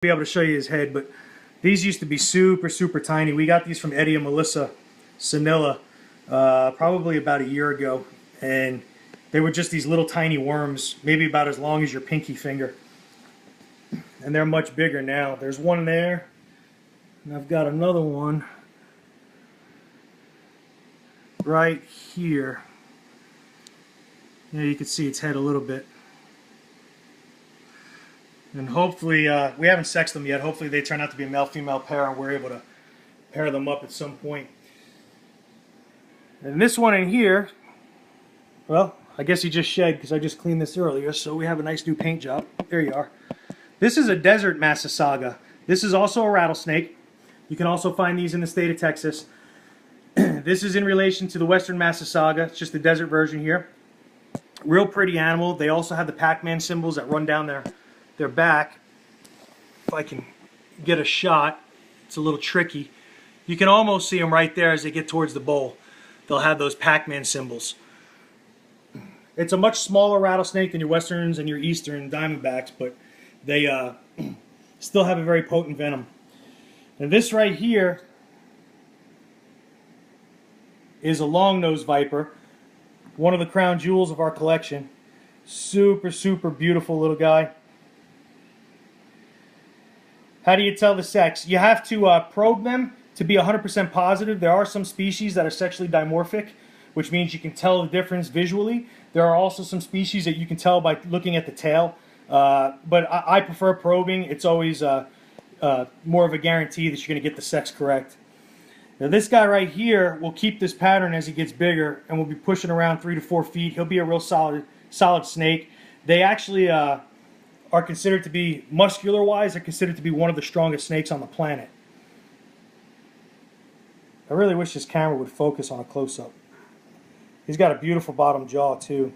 be able to show you his head, but these used to be super tiny. We got these from Eddie and Melissa Sanilla probably about a year ago, and they were just these little tiny worms, maybe about as long as your pinky finger. And they're much bigger now. There's one there, and I've got another one right here. Yeah, you can see its head a little bit. And hopefully, we haven't sexed them yet. Hopefully they turn out to be a male-female pair and we're able to pair them up at some point. And this one in here, well, I guess he just shed because I just cleaned this earlier, so we have a nice new paint job. There you are. This is a desert Massasauga. This is also a rattlesnake. You can also find these in the state of Texas. This is in relation to the western Massasauga. It's just the desert version here. Real pretty animal. They also have the Pac-Man symbols that run down their back. If I can get a shot, it's a little tricky. You can almost see them right there as they get towards the bowl. They'll have those Pac-Man symbols. It's a much smaller rattlesnake than your westerns and your eastern diamondbacks, but they still have a very potent venom. And this right here is a long-nosed viper, one of the crown jewels of our collection. Super beautiful little guy. How do you tell the sex? You have to probe them to be 100% positive. There are some species that are sexually dimorphic, which means you can tell the difference visually. There are also some species that you can tell by looking at the tail. But I prefer probing. It's always more of a guarantee that you're going to get the sex correct. Now this guy right here will keep this pattern as he gets bigger and will be pushing around 3 to 4 feet. He'll be a real solid snake. They actually are considered to be, muscular-wise, they're considered to be one of the strongest snakes on the planet. I really wish this camera would focus on a close-up. He's got a beautiful bottom jaw, too.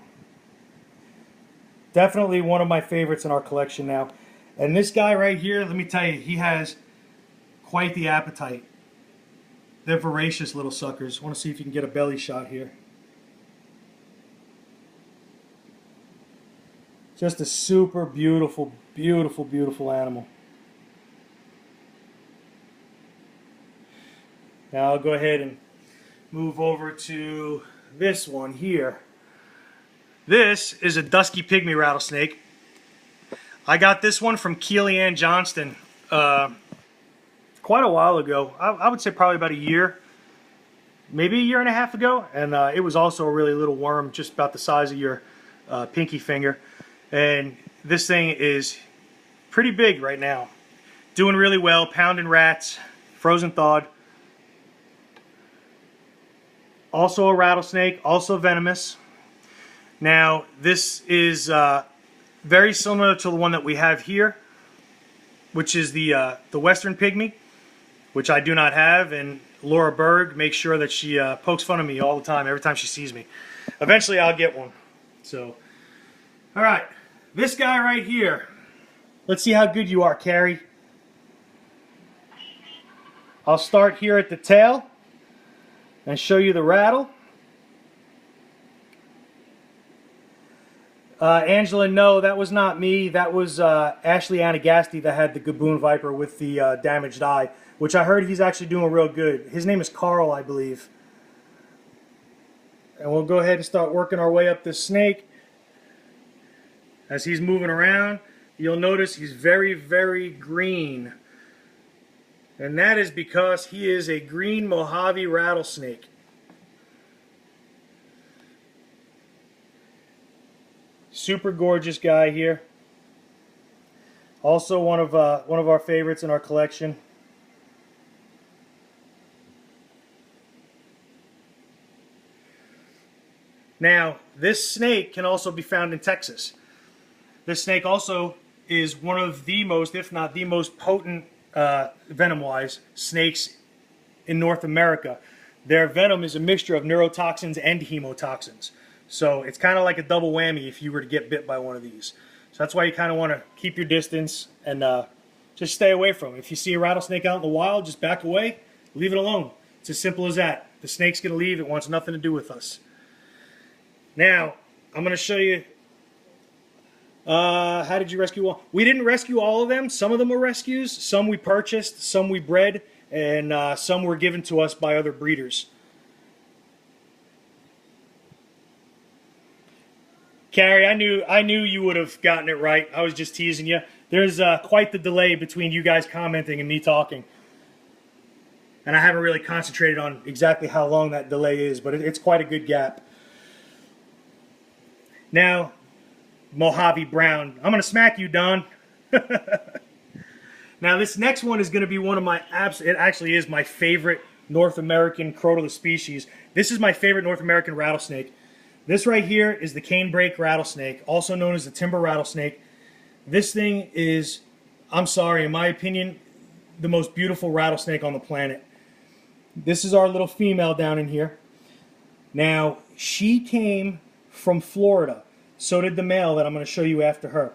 Definitely one of my favorites in our collection now. And this guy right here, let me tell you, he has quite the appetite. They're voracious little suckers. I want to see if you can get a belly shot here. Just a super beautiful animal. Now I'll go ahead and move over to this one here. This is a dusky pygmy rattlesnake. I got this one from Keely Ann Johnston quite a while ago. I would say probably about a year, maybe a year and a half ago. And it was also a really little worm, just about the size of your pinky finger. And this thing is pretty big right now. Doing really well, pounding rats, frozen thawed. Also a rattlesnake, also venomous. Now, this is very similar to the one that we have here, which is the western pygmy, which I do not have, and Laura Berg makes sure that she pokes fun of me all the time, every time she sees me. Eventually, I'll get one. So, all right, this guy right here. Let's see how good you are, Carrie. I'll start here at the tail and show you the rattle. Angela, no, that was not me. That was Ashley Anagasti that had the Gaboon Viper with the damaged eye, which I heard he's actually doing real good. His name is Carl, I believe. And we'll go ahead and start working our way up this snake. As he's moving around, you'll notice he's very green. And that is because he is a green Mojave rattlesnake. Super gorgeous guy here. Also one of our favorites in our collection. Now, this snake can also be found in Texas. This snake also is one of the most, if not the most potent, venom-wise, snakes in North America. Their venom is a mixture of neurotoxins and hemotoxins. So it's kind of like a double whammy if you were to get bit by one of these. So that's why you kind of want to keep your distance and just stay away from it. If you see a rattlesnake out in the wild, just back away, leave it alone. It's as simple as that. The snake's going to leave. It wants nothing to do with us. Now, I'm going to show you How did you rescue all? We didn't rescue all of them. Some of them were rescues. Some we purchased. Some we bred. And some were given to us by other breeders. Carrie, I knew you would have gotten it right. I was just teasing you. There's quite the delay between you guys commenting and me talking. And I haven't really concentrated on exactly how long that delay is, but it's quite a good gap. Now, Mojave Brown. I'm going to smack you, Don. Now, this next one is going to be one of my it actually is my favorite North American crotalus species. This is my favorite North American rattlesnake. This right here is the canebrake rattlesnake, also known as the timber rattlesnake. This thing is, I'm sorry, in my opinion, the most beautiful rattlesnake on the planet. This is our little female down in here. Now, she came from Florida. So did the male that I'm going to show you after her.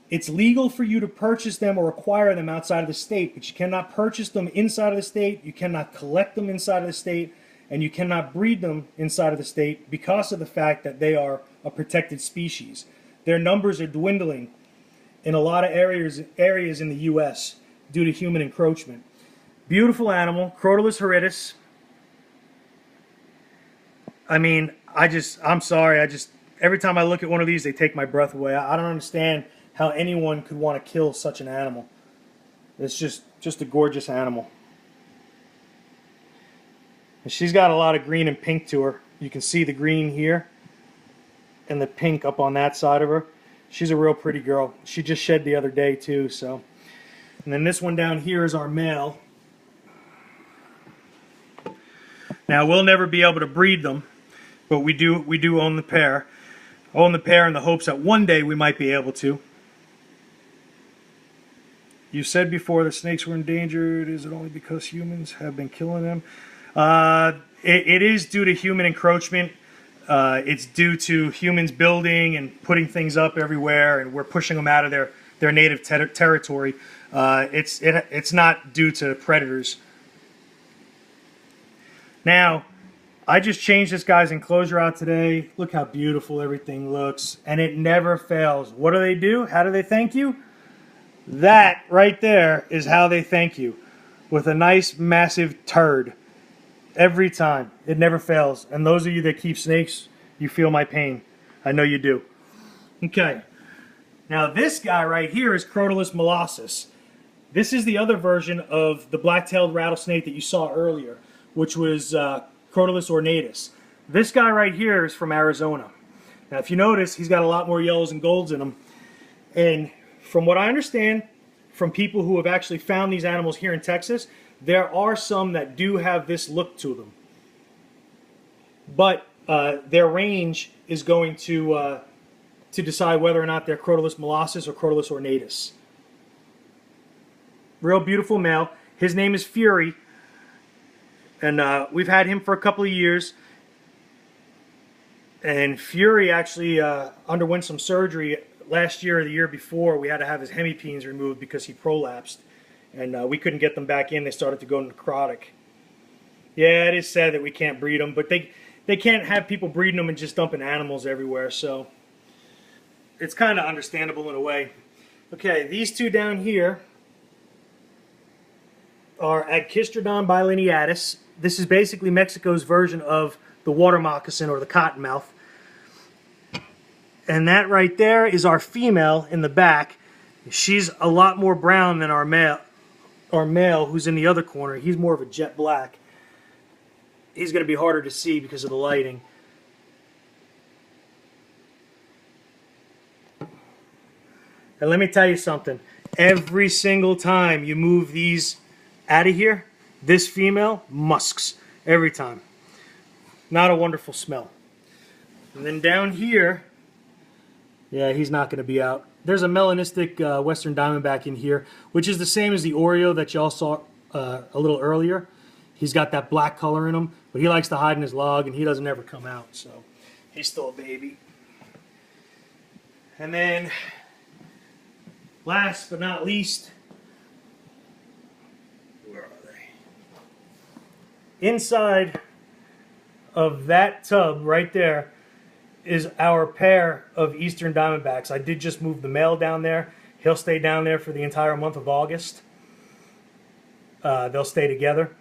It's legal for you to purchase them or acquire them outside of the state, but you cannot purchase them inside of the state, you cannot collect them inside of the state, and you cannot breed them inside of the state because of the fact that they are a protected species. Their numbers are dwindling in a lot of areas in the U.S. due to human encroachment. Beautiful animal, Crotalus horridus. I mean, I'm sorry, every time I look at one of these, they take my breath away. I don't understand how anyone could want to kill such an animal. It's just a gorgeous animal. And she's got a lot of green and pink to her. You can see the green here and the pink up on that side of her. She's a real pretty girl. She just shed the other day too, so. And then this one down here is our male. Now, we'll never be able to breed them, but we do own the pair. Own the pair in the hopes that one day we might be able to. You said before the snakes were endangered. Is it only because humans have been killing them? It is due to human encroachment. It's due to humans building and putting things up everywhere, and we're pushing them out of their native territory. It's not due to predators. Now, I just changed this guy's enclosure out today. Look how beautiful everything looks, and it never fails. What do? How do they thank you? That right there is how they thank you, with a nice massive turd. Every time. It never fails. And those of you that keep snakes, you feel my pain. I know you do. Okay. Now this guy right here is Crotalus molossus. This is the other version of the black-tailed rattlesnake that you saw earlier, which was Crotalus ornatus. This guy right here is from Arizona. Now if you notice, he's got a lot more yellows and golds in him. And from what I understand, from people who have actually found these animals here in Texas, there are some that do have this look to them. But their range is going to decide whether or not they're Crotalus molossus or Crotalus ornatus. Real beautiful male. His name is Fury. And we've had him for a couple of years. And Fury actually underwent some surgery last year or the year before. We had to have his hemipenes removed because he prolapsed. And we couldn't get them back in. They started to go necrotic. Yeah, it is sad that we can't breed them, but they can't have people breeding them and just dumping animals everywhere, so it's kind of understandable in a way. Okay, these two down here are Agkistrodon bilineatus. This is basically Mexico's version of the water moccasin or the cottonmouth. And that right there is our female in the back. She's a lot more brown than our male who's in the other corner. He's more of a jet black. He's going to be harder to see because of the lighting. And let me tell you something. Every single time you move these out of here, this female musks every time. Not a wonderful smell. And then down here, yeah, he's not going to be out. There's a melanistic western diamondback in here, which is the same as the Oreo that y'all saw a little earlier. He's got that black color in him, but he likes to hide in his log, and he doesn't ever come out, so he's still a baby. And then, last but not least, where are they? Inside of that tub right there is our pair of Eastern Diamondbacks. I did just move the male down there. He'll stay down there for the entire month of August. They'll stay together.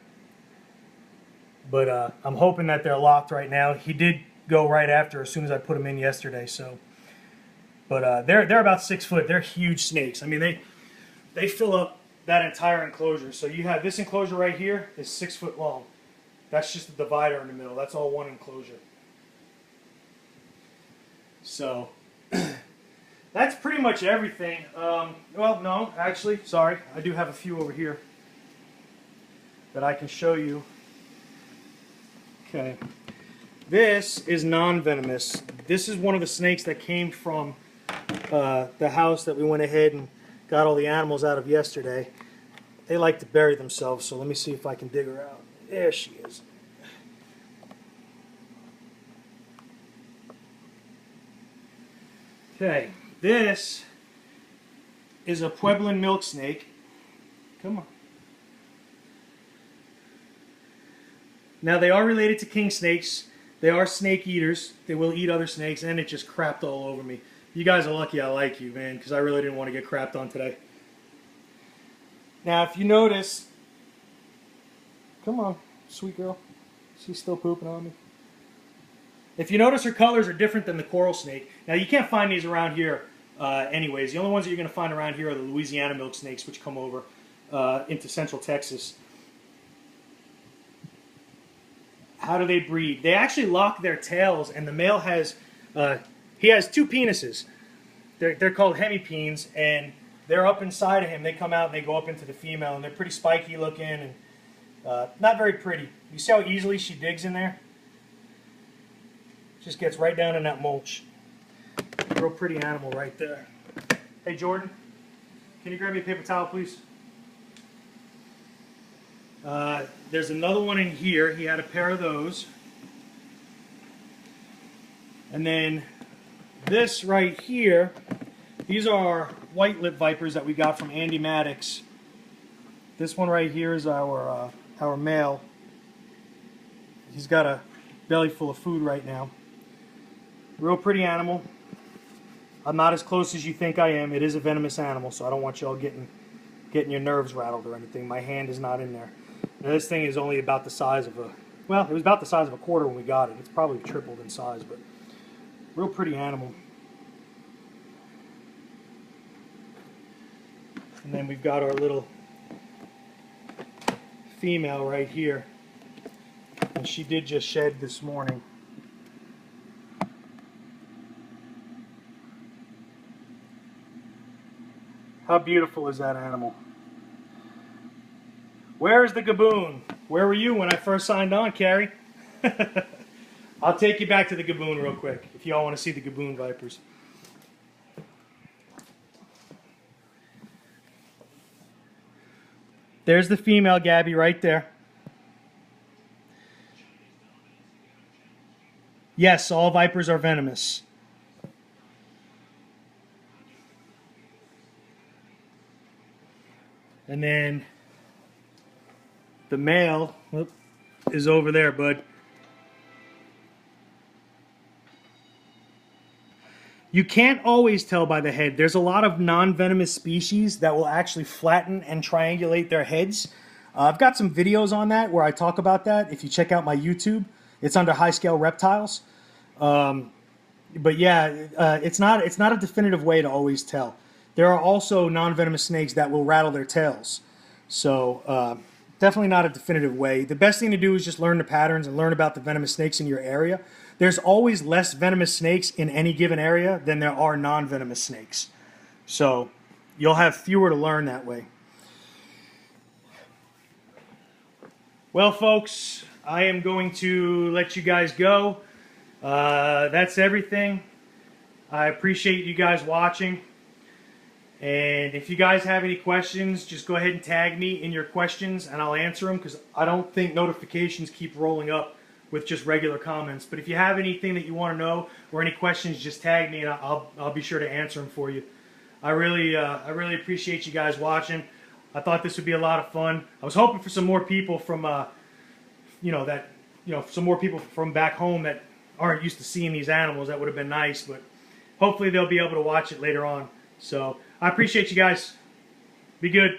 But I'm hoping that they're locked right now. He did go right after as soon as I put him in yesterday. So, but they're about 6 foot. They're huge snakes. I mean, they fill up that entire enclosure. So you have this enclosure right here is 6 foot long. That's just a divider in the middle. That's all one enclosure. So that's pretty much everything. Well, no, actually, sorry. I do have a few over here that I can show you. Okay. This is non-venomous. This is one of the snakes that came from the house that we went ahead and got all the animals out of yesterday. They like to bury themselves, so let me see if I can dig her out. There she is. Okay, this is a Pueblan milk snake. Come on. Now they are related to king snakes. They are snake eaters. They will eat other snakes, and it just crapped all over me. You guys are lucky I like you, man, because I really didn't want to get crapped on today. Now, if you notice, come on, sweet girl. She's still pooping on me. If you notice, her colors are different than the coral snake. Now, you can't find these around here anyways. The only ones that you're going to find around here are the Louisiana milk snakes, which come over into central Texas. How do they breed? They actually lock their tails, and the male has, he has two penises. They're called hemipenes, and they're up inside of him. They come out and they go up into the female, and they're pretty spiky looking and not very pretty. You see how easily she digs in there? Just gets right down in that mulch. Real pretty animal right there. Hey, Jordan, can you grab me a paper towel, please? There's another one in here. He had a pair of those. And then this right here, these are white lip vipers that we got from Andy Maddox. This one right here is our male. He's got a belly full of food right now. Real pretty animal. I'm not as close as you think I am. It is a venomous animal, so I don't want y'all getting your nerves rattled or anything. My hand is not in there. Now, this thing is only about the size of a, well, it was about the size of a quarter when we got it. It's probably tripled in size, but real pretty animal. And then we've got our little female right here. And she did just shed this morning. How beautiful is that animal? Where is the gaboon? Where were you when I first signed on, Carrie? I'll take you back to the gaboon real quick if y'all want to see the gaboon vipers. There's the female Gabby right there. Yes, all vipers are venomous. And then the male is over there, bud. You can't always tell by the head. There's a lot of non-venomous species that will actually flatten and triangulate their heads. I've got some videos on that where I talk about that. If you check out my YouTube, it's under High Scale Reptiles. But yeah, it's not a definitive way to always tell. There are also non-venomous snakes that will rattle their tails. So definitely not a definitive way. The best thing to do is just learn the patterns and learn about the venomous snakes in your area. There's always less venomous snakes in any given area than there are non-venomous snakes. So you'll have fewer to learn that way. Well, folks, I am going to let you guys go. That's everything. I appreciate you guys watching. And if you guys have any questions, just go ahead and tag me in your questions and I'll answer them, because I don't think notifications keep rolling up with just regular comments. But if you have anything that you want to know or any questions, just tag me and I'll be sure to answer them for you. I really appreciate you guys watching. I thought this would be a lot of fun. I was hoping for some more people from some more people from back home that aren't used to seeing these animals, that would have been nice, but hopefully they'll be able to watch it later on. So I appreciate you guys. Be good.